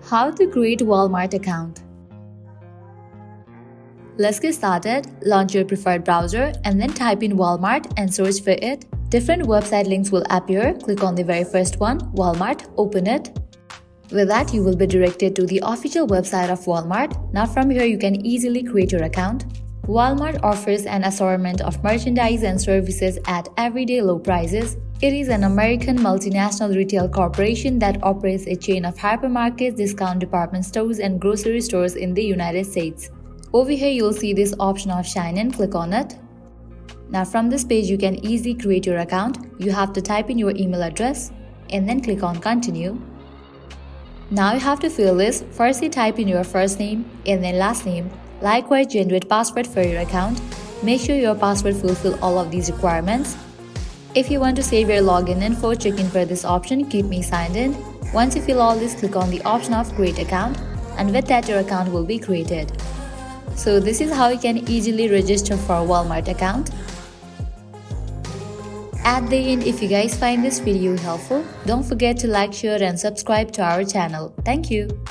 How to create Walmart account. Let's get started. Launch your preferred browser and then type in Walmart and search for it. Different website links will appear. Click on the very first one, Walmart, open it. With that, you will be directed to the official website of Walmart. Now from here, you can easily create your account. Walmart offers an assortment of merchandise and services at everyday low prices. It is an American multinational retail corporation that operates a chain of hypermarkets, discount department stores, and grocery stores in the United States. Over here, you'll see this option of Sign In. Click on it. Now from this page, you can easily create your account. You have to type in your email address and then click on Continue. Now you have to fill this. Firstly, type in your first name and then last name. Likewise, generate password for your account. Make sure your password fulfill all of these requirements. If you want to save your login info, check in for this option, Keep Me Signed In. Once you fill all this, click on the option of Create Account, and with that your account will be created. So this is how you can easily register for a Walmart account. At the end, if you guys find this video helpful, don't forget to like, share and subscribe to our channel. Thank you.